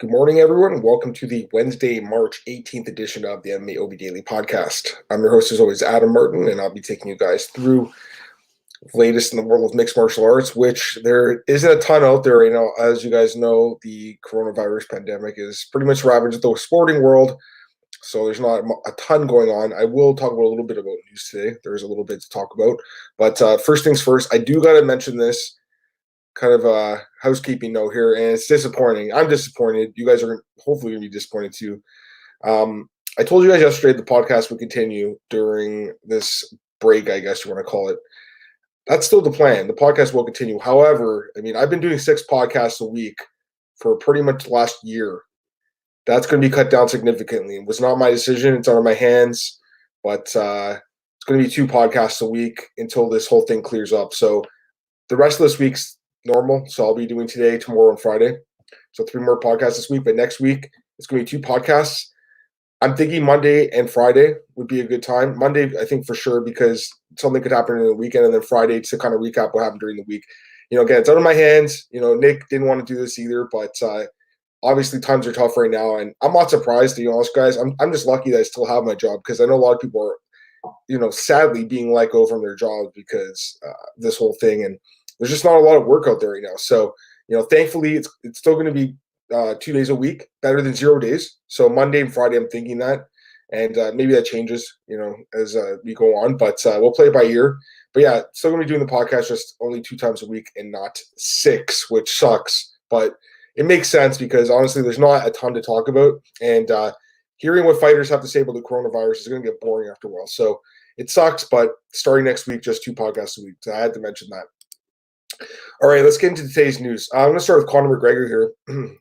Good morning, everyone, and welcome to the Wednesday, March 18th edition of the MMAOB Daily Podcast. I'm your host, as always, Adam Martin, and I'll be taking you guys through the latest in the world of mixed martial arts, which there isn't a ton out there right now. As you guys know, the coronavirus pandemic is pretty much ravaged the sporting world, so there's not a ton going on. I will talk about a little bit about news today. There's a little bit to talk about, but first things first, I do got to mention this kind of a housekeeping note here, and it's disappointing. I'm disappointed. You guys are hopefully going to be disappointed too. I told you guys yesterday the podcast would continue during this break, I guess you want to call it. That's still the plan. The podcast will continue. However, I've been doing 6 podcasts a week for pretty much the last year. That's going to be cut down significantly. It was not my decision. It's out of my hands. But it's going to be 2 podcasts a week until this whole thing clears up. So the rest of this week's normal. So I'll be doing today, tomorrow, and Friday. So 3 more podcasts this week. But next week, it's going to be 2 podcasts. I'm thinking Monday and Friday would be a good time. Monday, I think for sure, because something could happen in the weekend, and then Friday to kind of recap what happened during the week. Again, it's out of my hands. Nick didn't want to do this either, but obviously times are tough right now, and I'm not surprised, to be honest, guys. I'm just lucky that I still have my job, because I know a lot of people are, sadly being let go from their jobs because this whole thing, and there's just not a lot of work out there right now. So, thankfully, it's still going to be 2 days a week, better than 0 days. So Monday and Friday, I'm thinking that, and maybe that changes, as we go on. But we'll play it by ear. But yeah, still going to be doing the podcast just only 2 times a week and not 6, which sucks. But it makes sense because honestly, there's not a ton to talk about, and hearing what fighters have to say about the coronavirus is going to get boring after a while. So it sucks. But starting next week, just 2 podcasts a week. So I had to mention that. All right, let's get into today's news. I'm going to start with Conor McGregor here.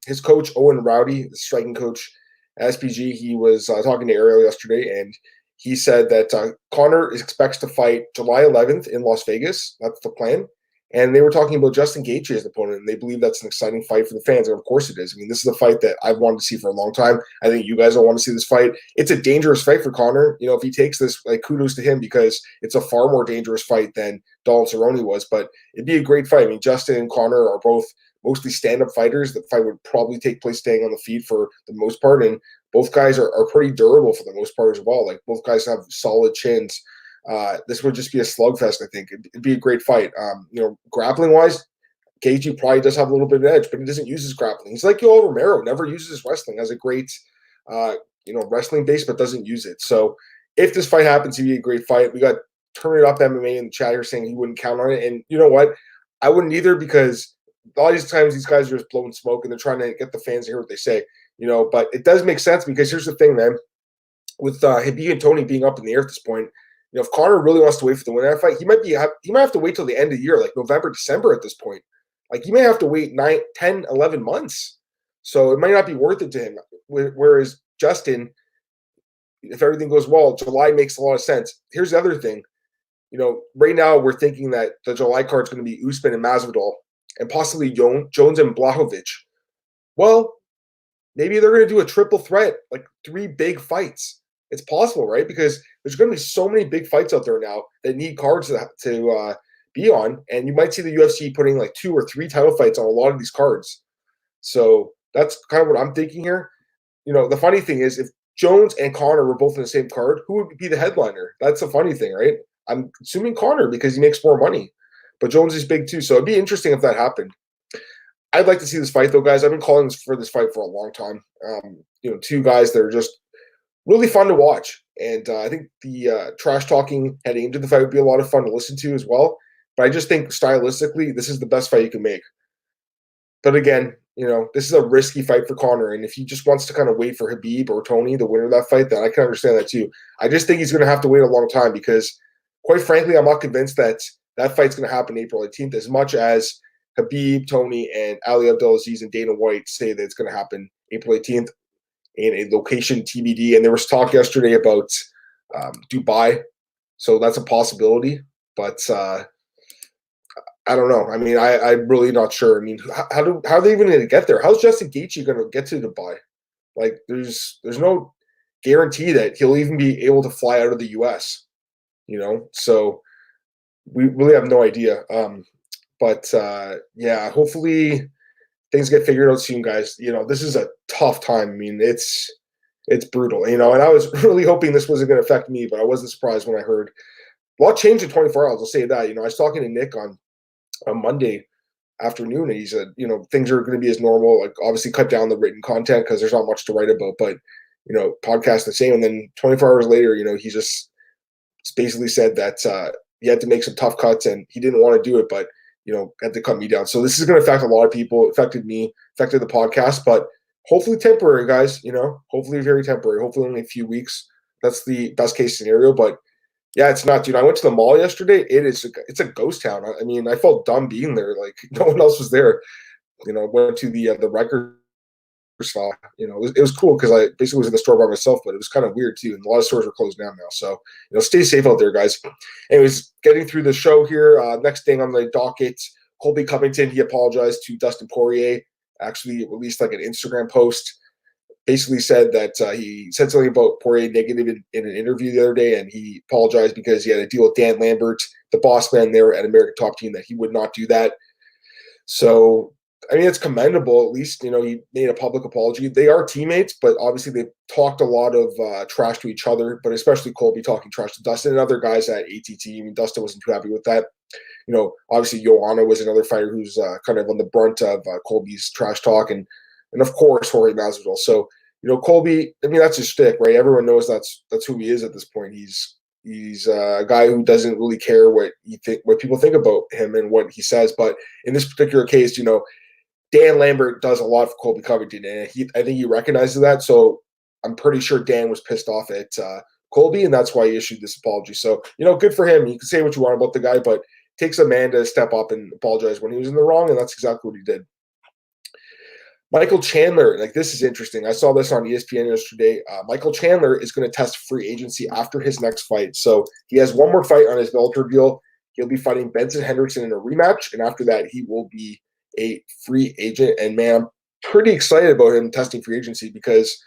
His coach, Owen Rowdy, the striking coach at SPG, he was talking to Ariel yesterday, and he said that Conor expects to fight July 11th in Las Vegas. That's the plan. And they were talking about Justin Gaethje as an opponent, and they believe that's an exciting fight for the fans. And of course it is. This is a fight that I've wanted to see for a long time. I think you guys will want to see this fight. It's a dangerous fight for Conor. If he takes this, kudos to him, because it's a far more dangerous fight than Donald Cerrone was. But it'd be a great fight. Justin and Conor are both mostly stand-up fighters. The fight would probably take place staying on the feet for the most part, and both guys are pretty durable for the most part as well. Both guys have solid chins. This would just be a slugfest, I think. It'd be a great fight. Grappling-wise, Gaethje probably does have a little bit of an edge, but he doesn't use his grappling. He's like Yoel Romero, never uses his wrestling. Has a great, wrestling base, but doesn't use it. So if this fight happens, it'd be a great fight. We got Turn It Up MMA in the chat here saying he wouldn't count on it. And you know what? I wouldn't either, because a lot of these times these guys are just blowing smoke and they're trying to get the fans to hear what they say. But it does make sense, because here's the thing, man. With Khabib and Tony being up in the air at this point, if Conor really wants to wait for the winner of that fight, he might have to wait till the end of the year, like November, December at this point. He may have to wait 9, 10, 11 months. So it might not be worth it to him. Whereas Justin, if everything goes well, July makes a lot of sense. Here's the other thing. Right now we're thinking that the July card is going to be Usman and Masvidal and possibly Jones and Blachowicz. Well, maybe they're going to do a triple threat, 3 big fights. It's possible, right? Because there's going to be so many big fights out there now that need cards to be on, and you might see the UFC putting 2 or 3 title fights on a lot of these cards. So that's kind of what I'm thinking here. The funny thing is, if Jones and Conor were both in the same card, who would be the headliner? That's the funny thing, right? I'm assuming Conor, because he makes more money, but Jones is big too. So it'd be interesting if that happened. I'd like to see this fight, though, guys. I've been calling for this fight for a long time. 2 guys that are just really fun to watch. And I think the trash talking heading into the fight would be a lot of fun to listen to as well. But I just think stylistically, this is the best fight you can make. But again, this is a risky fight for Conor. And if he just wants to kind of wait for Khabib or Tony, the winner of that fight, then I can understand that too. I just think he's going to have to wait a long time, because quite frankly, I'm not convinced that that fight's going to happen April 18th as much as Khabib, Tony, and Ali Abdelaziz and Dana White say that it's going to happen April 18th. In a location TBD, and there was talk yesterday about Dubai, so that's a possibility. But I don't know. I'm really not sure. How are they even going to get there? How's Justin Gaethje going to get to Dubai? There's no guarantee that he'll even be able to fly out of the U.S. So we really have no idea. But hopefully things get figured out soon, guys. This is a tough time. I mean, it's brutal, and I was really hoping this wasn't going to affect me, but I wasn't surprised when I heard a lot changed in 24 hours. I'll say that. I was talking to Nick on Monday afternoon, and he said, things are going to be as normal. Like, obviously, cut down the written content because there's not much to write about, but podcast the same. And then 24 hours later, he just basically said that he had to make some tough cuts, and he didn't want to do it, but had to cut me down. So this is going to affect a lot of people. It affected me, affected the podcast, but hopefully temporary, guys. Hopefully very temporary. Hopefully only a few weeks. That's the best case scenario, but. Yeah, it's not, dude. I went to the mall yesterday. It's a ghost town. I mean, I felt dumb being there. Like, no one else was there. Went to the record store. It was cool because I basically was in the store by myself, but it was kind of weird too. And a lot of stores are closed down now. So, stay safe out there, guys. Anyways, getting through the show here. Next thing on the docket, Colby Covington. He apologized to Dustin Poirier. Actually released like an Instagram post. Basically said that he said something about Poirier negative in an interview the other day, and he apologized because he had a deal with Dan Lambert, the boss man there at American Top Team, that he would not do that. So, I mean, it's commendable. At least, he made a public apology. They are teammates, but obviously they've talked a lot of trash to each other, but especially Colby talking trash to Dustin and other guys at ATT. I mean, Dustin wasn't too happy with that. Obviously Joanna was another fighter who's kind of on the brunt of Colby's trash talk, and of course Jorge Masvidal. So, Colby, I mean, that's his shtick, right? Everyone knows that's who he is at this point. He's a guy who doesn't really care what people think about him and what he says. But in this particular case, Dan Lambert does a lot for Colby Covington, and I think he recognizes that. So I'm pretty sure Dan was pissed off at Colby, and that's why he issued this apology. So, good for him. You can say what you want about the guy, but it takes a man to step up and apologize when he was in the wrong, and that's exactly what he did. Michael Chandler, this is interesting. I saw this on ESPN yesterday. Michael Chandler is going to test free agency after his next fight. So he has one more fight on his Bellator deal. He'll be fighting Benson Henderson in a rematch, and after that, he will be a free agent. And man, I'm pretty excited about him testing free agency because,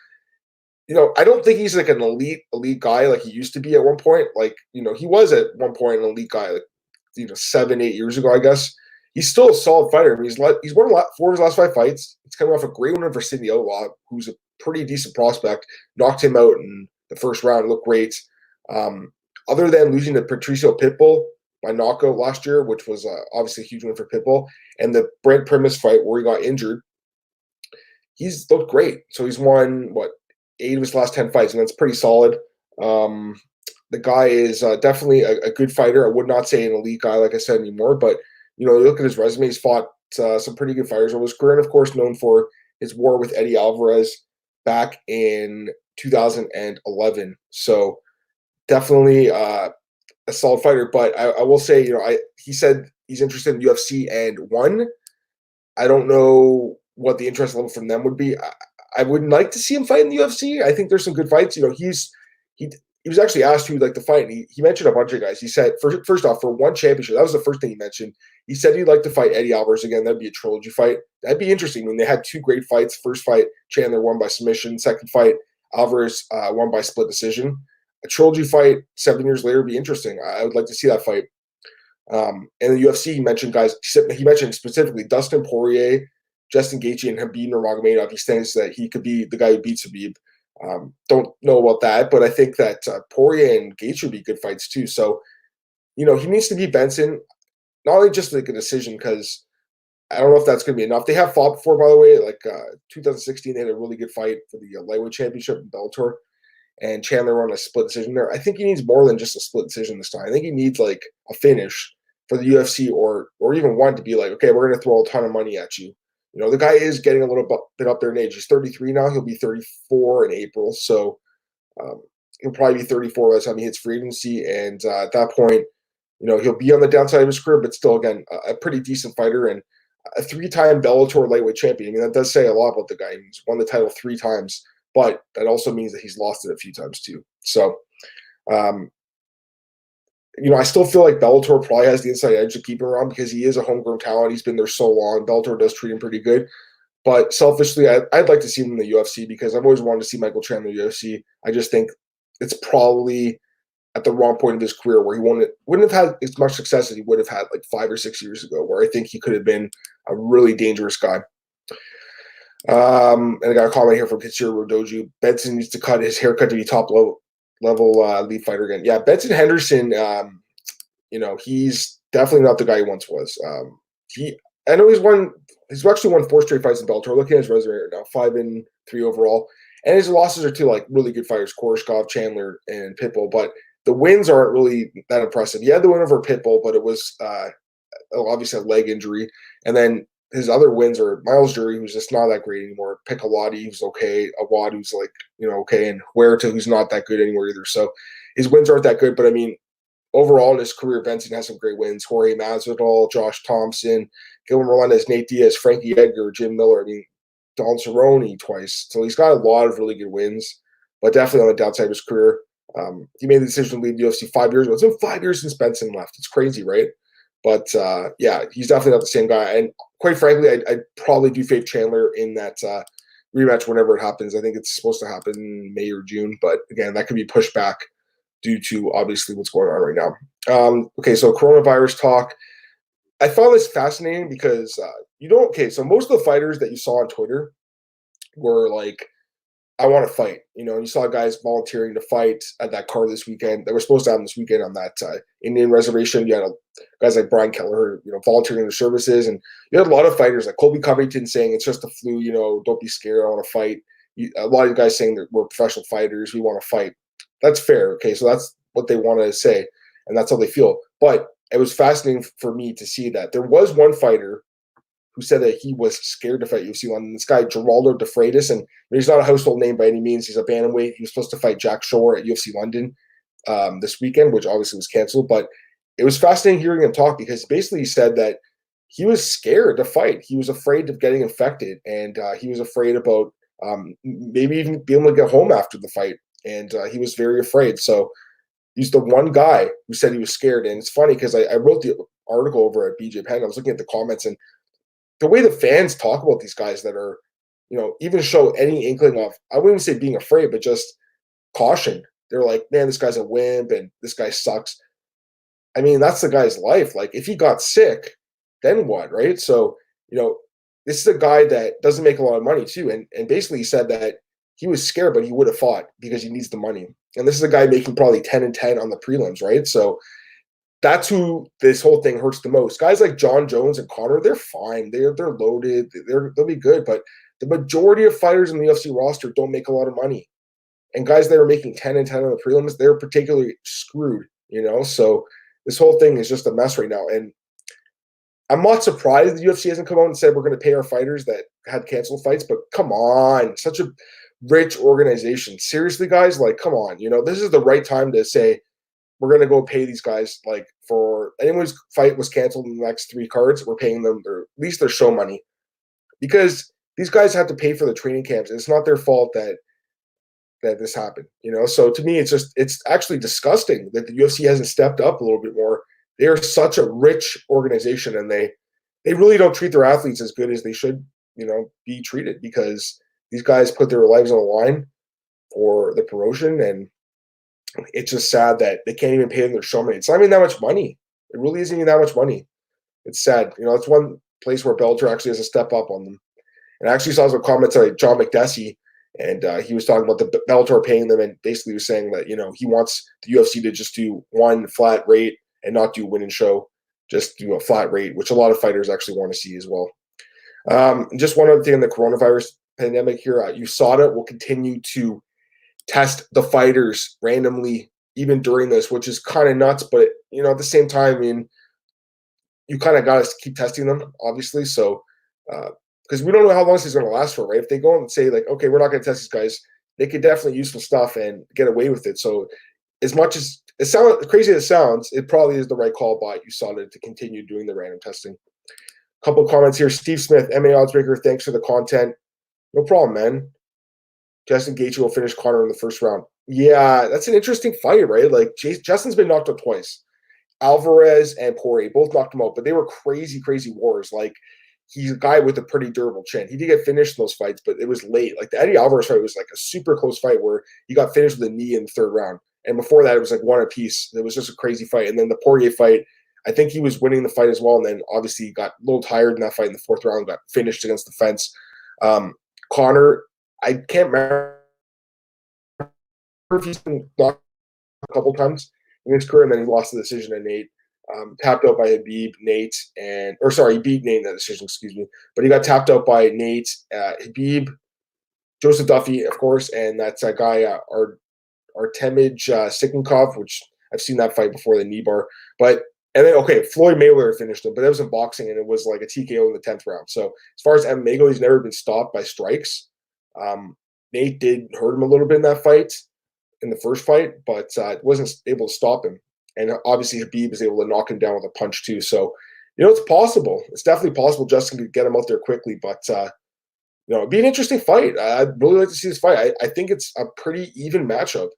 I don't think he's like an elite guy like he used to be at one point. He was at one point an elite guy, 7-8 years ago, I guess. He's still a solid fighter. I mean, he's won 4 of his last 5 fights. He's coming off a great win over Sidney Owa, who's a pretty decent prospect. Knocked him out in the first round. Looked great. Other than losing to Patricio Pitbull by knockout last year, which was obviously a huge win for Pitbull, and the Brent Primus fight where he got injured, he's looked great. So he's won, 8 of his last 10 fights, and that's pretty solid. The guy is definitely a good fighter. I would not say an elite guy, like I said, anymore, but you look at his resume. He's fought some pretty good fighters over his career, and of course, known for his war with Eddie Alvarez back in 2011. So definitely a solid fighter. But I will say, he said he's interested in UFC and won. I don't know what the interest level from them would be. I would like to see him fight in the UFC. I think there's some good fights. He was actually asked who he'd like to fight, and he mentioned a bunch of guys. He said, first off, for one championship, that was the first thing he mentioned. He said he'd like to fight Eddie Alvarez again. That'd be a trilogy fight. That'd be interesting. I mean, they had 2 great fights. First fight, Chandler won by submission. Second fight, Alvarez won by split decision. A trilogy fight 7 years later would be interesting. I would like to see that fight. And the UFC, he mentioned guys. He mentioned specifically Dustin Poirier, Justin Gaethje, and Khabib Nurmagomedov. He thinks that he could be the guy who beats Khabib. Don't know about that, but I think that Poirier and Gaethje would be good fights too. So, he needs to beat Benson, not only just like a decision, because I don't know if that's going to be enough. They have fought before, by the way. 2016, they had a really good fight for the lightweight championship in Bellator, and Chandler won a split decision there. I think he needs more than just a split decision this time. I think he needs a finish for the UFC or even one to be like, okay, we're going to throw a ton of money at you. The guy is getting a little bit up there in age. He's 33 now. He'll be 34 in April. So he'll probably be 34 by the time he hits free agency. And at that point, he'll be on the downside of his career, but still, again, a pretty decent fighter and a 3-time Bellator lightweight champion. I mean, that does say a lot about the guy. He's won the title 3 times, but that also means that he's lost it a few times too. So, I still feel like Bellator probably has the inside edge to keep him around because he is a homegrown talent. He's been there so long. Bellator does treat him pretty good. But selfishly, I'd like to see him in the UFC because I've always wanted to see Michael Chandler in the UFC. I just think it's probably at the wrong point of his career where he wouldn't have had as much success as he would have had 5 or 6 years ago, where I think he could have been a really dangerous guy. And I got a comment here from Kitsuru Rodoju. Benson needs to cut his haircut to be top level elite fighter again. Yeah, Benson Henderson. He's definitely not the guy he once was. I know he's won. He's actually won 4 straight fights in Bellator. Looking at his resume right now, 5-3 overall, and his losses are to like really good fighters: Koreshkov, Chandler, and Pitbull. But the wins aren't really that impressive. He had the win over Pitbull, but it was obviously a leg injury, and then his other wins are Miles Jury, who's just not that great anymore. Piccolotti, who's okay. Awad, who's like okay, and Huerta, who's not that good anymore either. So his wins aren't that good. But I mean, overall in his career, Benson has some great wins. Jorge Masvidal, Josh Thompson, Gilbert Melendez, Nate Diaz, Frankie Edgar, Jim Miller. I mean, Don Cerrone twice. So he's got a lot of really good wins, but definitely on the downside of his career. He made the decision to leave the UFC 5 years ago. It's been 5 years since Benson left. It's crazy, right? But yeah, he's definitely not the same guy. And quite frankly, I'd probably do fade Chandler in that rematch whenever it happens. I think it's supposed to happen in May or June. But again, that could be pushed back due to obviously what's going on right now. Okay, so coronavirus talk. I found this fascinating because so most of the fighters that you saw on Twitter were like, I want to fight. You saw guys volunteering to fight at that card this weekend. They were supposed to happen this weekend on that Indian reservation. You had guys like Brian Kelleher, volunteering their services. And you had a lot of fighters like Colby Covington saying it's just a flu, don't be scared, I want to fight. A lot of guys saying that we're professional fighters, we want to fight. That's fair. Okay, so that's what they want to say, and that's how they feel. But it was fascinating for me to see that there was one fighter who said that he was scared to fight UFC London. This guy, Geraldo de Freitas, and he's not a household name by any means. He's a bantamweight. He was supposed to fight Jack Shore at UFC London this weekend, which obviously was canceled. But it was fascinating hearing him talk because basically he said that he was scared to fight. He was afraid of getting infected, and he was afraid about maybe even being able to get home after the fight. And he was very afraid. So he's the one guy who said he was scared. And it's funny because I wrote the article over at BJ Penn. I was looking at the comments, and the way the fans talk about these guys that are, even show any inkling of, I wouldn't even say being afraid, but just caution. They're like, man, this guy's a wimp and this guy sucks. I mean, that's the guy's life. Like, if he got sick, then what, right? So, this is a guy that doesn't make a lot of money too. And basically he said that he was scared, but he would have fought because he needs the money. And this is a guy making probably 10-10 on the prelims, right? So that's who this whole thing hurts the most. Guys like John Jones and Conor, they're fine. They're loaded. They'll be good. But the majority of fighters in the UFC roster don't make a lot of money. And guys that are making 10-10 on the prelims, they're particularly screwed, So this whole thing is just a mess right now. And I'm not surprised the UFC hasn't come out and said we're going to pay our fighters that had canceled fights, but come on, such a rich organization. Seriously, guys, like, come on. This is the right time to say, we're going to go pay these guys, like, for anyone whose fight was canceled in the next 3 cards, we're paying them at least their show money, because these guys have to pay for the training camps. It's not their fault that this happened, So to me, it's actually disgusting that the UFC hasn't stepped up a little bit more. They are such a rich organization, and they really don't treat their athletes as good as they should, be treated, because these guys put their lives on the line for the promotion, and it's just sad that they can't even pay them their show money. It's not even that much money. It really isn't even that much money. It's sad. It's one place where Bellator actually has to step up on them. And I actually saw some comments like John McDessie, and he was talking about the Bellator paying them, and basically was saying that, he wants the UFC to just do one flat rate and not do win and show, just do a flat rate, which a lot of fighters actually want to see as well. Just one other thing in the coronavirus pandemic here, USADA will continue to test the fighters randomly even during this, which is kind of nuts. But, at the same time, I mean, you kind of got to keep testing them, obviously. So, because we don't know how long this is going to last for, right? If they go and say, like, okay, we're not going to test these guys, they could definitely use some stuff and get away with it. So, as much as it sounds crazy as it sounds, it probably is the right call by USADA to continue doing the random testing. Couple of comments here. Steve Smith, MA Oddsbreaker, thanks for the content. No problem, man. Justin Gaethje will finish Conor in the first round. Yeah, that's an interesting fight, right? Like, Justin's been knocked out twice. Alvarez and Poirier both knocked him out, but they were crazy, crazy wars. Like, he's a guy with a pretty durable chin. He did get finished in those fights, but it was late. Like, the Eddie Alvarez fight was like a super close fight where he got finished with a knee in the 3rd round. And before that, it was like 1 apiece. It was just a crazy fight. And then the Poirier fight, I think he was winning the fight as well. And then obviously he got a little tired in that fight in the 4th round, got finished against the fence. Conor, I can't remember if he's been knocked a couple times in his career, and then he lost the decision to Nate. Tapped out by Habib, Nate, he beat Nate in that decision, excuse me. But he got tapped out by Nate, Habib, Joseph Duffy, of course, and that's a guy, Artemij Sitnikov, which I've seen that fight before, the knee bar. And then, Floyd Mayweather finished him, but that was in boxing, and it was like a TKO in the 10th round. So as far as MMA goes, he's never been stopped by strikes. Nate did hurt him a little bit in that fight, in the first fight, but wasn't able to stop him. And obviously Habib was able to knock him down with a punch too. So, it's possible. It's definitely possible Justin could get him out there quickly, but it'd be an interesting fight. I'd really like to see this fight. I think it's a pretty even matchup.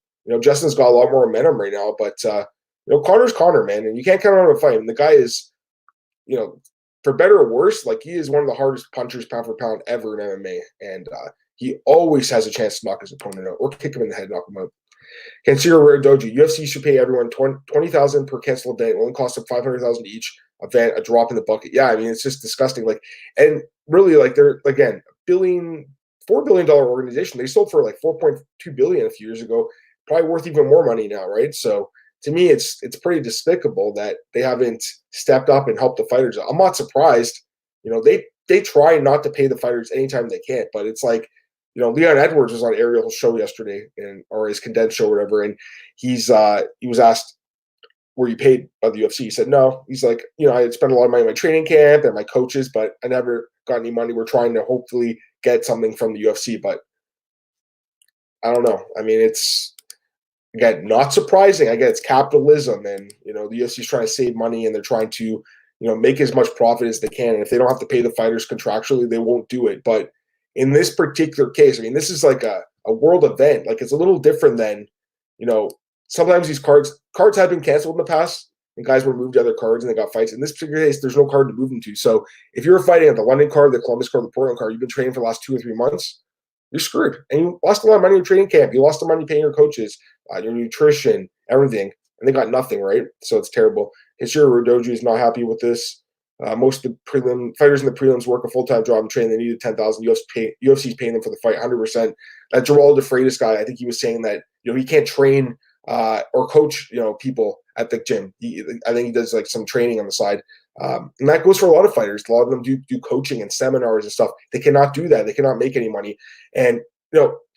Justin's got a lot more momentum right now, but Conor's Conor, man, and you can't count on him to fight. And the guy is, for better or worse, like, he is one of the hardest punchers pound for pound ever in MMA, and he always has a chance to knock his opponent out or kick him in the head, knock him out. Kenshiro Doji, UFC should pay everyone $20,000 per canceled event. It only costs them $500,000 each event, a drop in the bucket. Yeah, I mean, it's just disgusting. Like, and really, like, they're, again, $4 billion organization. They sold for like $4.2 billion a few years ago. Probably worth even more money now, right? So to me, it's pretty despicable that they haven't stepped up and helped the fighters. I'm not surprised. They try not to pay the fighters anytime they can, but it's like, Leon Edwards was on Ariel's show yesterday, or his condensed show or whatever, and he was asked, were you paid by the UFC? He said no. He's like, I had spent a lot of money on my training camp and my coaches, but I never got any money. We're trying to hopefully get something from the UFC, but I don't know. I mean, it's, again, not surprising. I get it's capitalism, and the UFC is trying to save money, and they're trying to make as much profit as they can. And if they don't have to pay the fighters contractually, they won't do it. But in this particular case, I mean, this is like a world event. Like, it's a little different than, sometimes these cards have been canceled in the past, and guys were moved to other cards and they got fights. In this particular case, there's no card to move them to. So if you're fighting at the London card, the Columbus card, the Portland card, you've been training for the last 2 or 3 months, you're screwed. And you lost a lot of money in your training camp. You lost the money paying your coaches, your nutrition, everything, and they got nothing, right? So it's terrible. Hishiro Doji is not happy with this. Most of the prelim fighters in the prelims work a full-time job and train. They needed $10,000. UFC's paying them for the fight 100%. That Geraldo de Freitas guy, I think he was saying that he can't train or coach people at the gym. I think he does like some training on the side, and that goes for a lot of fighters. A lot of them do coaching and seminars and stuff. They cannot do that. They cannot make any money. And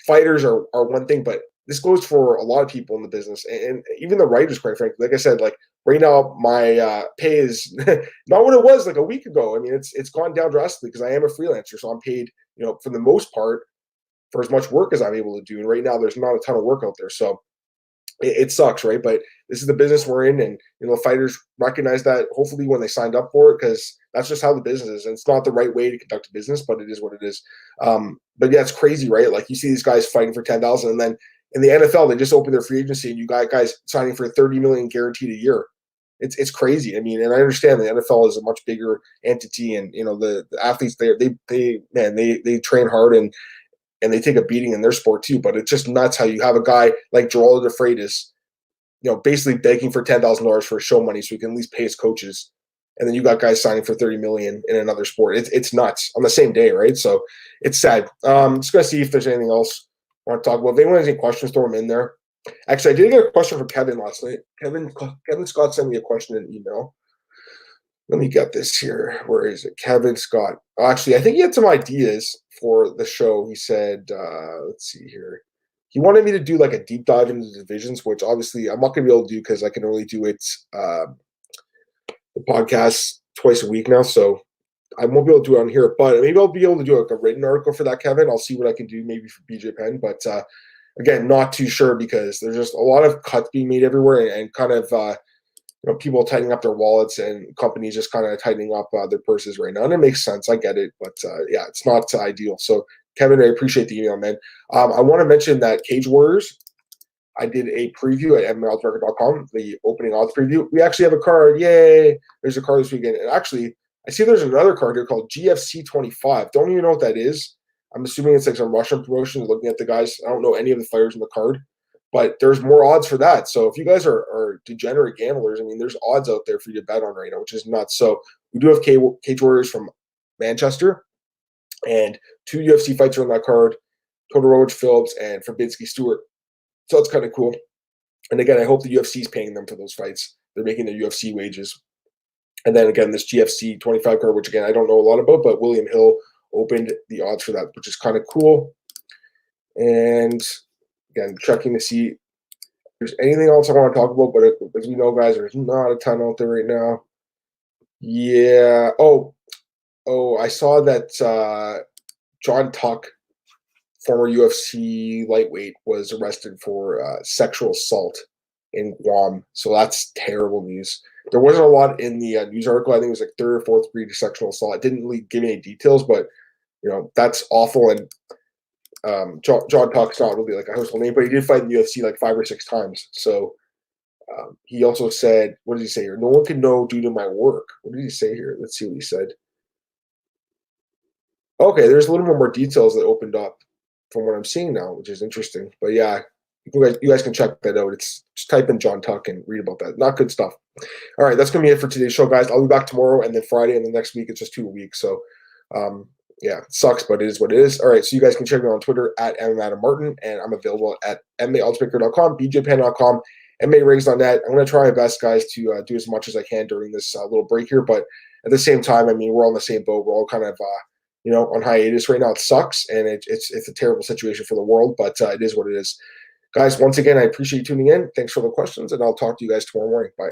fighters are one thing, but this goes for a lot of people in the business, and even the writers, quite frankly. Like I said, like right now, my pay is not what it was like a week ago. I mean, it's gone down drastically because I am a freelancer, so I'm paid, for the most part, for as much work as I'm able to do. And right now, there's not a ton of work out there, so it sucks, right? But this is the business we're in, and fighters recognize that hopefully when they signed up for it, because that's just how the business is. And it's not the right way to conduct a business, but it is what it is. But yeah, it's crazy, right? Like, you see these guys fighting for $10,000, and then in the NFL, they just opened their free agency, and you got guys signing for $30 million guaranteed a year. It's crazy. I mean, and I understand the NFL is a much bigger entity, and the athletes they train hard and they take a beating in their sport too. But it's just nuts how you have a guy like Geraldo de Freitas, basically begging for $10,000 for show money so he can at least pay his coaches, and then you got guys signing for $30 million in another sport. It's nuts on the same day, right? So it's sad. Just gonna see if there's anything else I want to talk about. If anyone has any questions, throw them in there. Actually, I did get a question from Kevin last night. Kevin Scott sent me a question in an email. Let me get this here. Where is it? Kevin Scott. Actually, I think he had some ideas for the show. He said, let's see here. He wanted me to do like a deep dive into the divisions, which obviously I'm not going to be able to do because I can only do it the podcast twice a week now. So I won't be able to do it on here, but maybe I'll be able to do like a written article for that, Kevin. I'll see what I can do maybe for BJ Penn, but again, not too sure because there's just a lot of cuts being made everywhere and kind of people tightening up their wallets and companies just kind of tightening up their purses right now. And it makes sense. I get it, but yeah, it's not ideal. So Kevin, I appreciate the email, man. I want to mention that Cage Warriors, I did a preview at MMAOB.com, the opening odds preview. We actually have a card. Yay. There's a card this weekend. And actually, I see there's another card here called GFC 25. Don't even know what that is. I'm assuming it's like some Russian promotion. Looking at the guys, I don't know any of the fighters in the card, but there's more odds for that. So if you guys are degenerate gamblers, I mean, there's odds out there for you to bet on right now, which is nuts. So we do have Cage Warriors from Manchester. And 2 UFC fights are on that card, Todorovic Phillips and Fabinsky Stewart. So that's kind of cool. And again, I hope the UFC is paying them for those fights. They're making their UFC wages. And then again, this GFC 25 card, which again, I don't know a lot about, but William Hill opened the odds for that, which is kind of cool. And again, checking to see if there's anything else I want to talk about, but as we know, guys, there's not a ton out there right now. Yeah. Oh, I saw that John Tuck, former UFC lightweight, was arrested for sexual assault in Guam. So that's terrible news. There wasn't a lot in the news article. I think it was like 3rd or 4th degree sexual assault. It didn't really give me any details, but that's awful. And John Tuck's not really like a household name, but he did fight in the UFC like 5 or 6 times. So he also said, what did he say here? No one can know due to my work. What did he say here? Let's see what he said. Okay, there's a little more details that opened up from what I'm seeing now, which is interesting. But yeah, you guys can check that out. It's just type in John Tuck and read about that. Not good stuff. All right, that's gonna be it for today's show, guys. I'll be back tomorrow and then Friday, and the next week it's just 2 a week. So yeah, it sucks, but it is what it is. All right, so you guys can check me on Twitter at MMADamMartin, and I'm available at MMAOddsmaker.com, BJPen.com, MMARings.net. I'm going to try my best, guys, to do as much as I can during this little break here. But at the same time, I mean, we're all in the same boat. We're all kind of, on hiatus right now. It sucks, and it's a terrible situation for the world, but it is what it is. Guys, once again, I appreciate you tuning in. Thanks for the questions, and I'll talk to you guys tomorrow morning. Bye.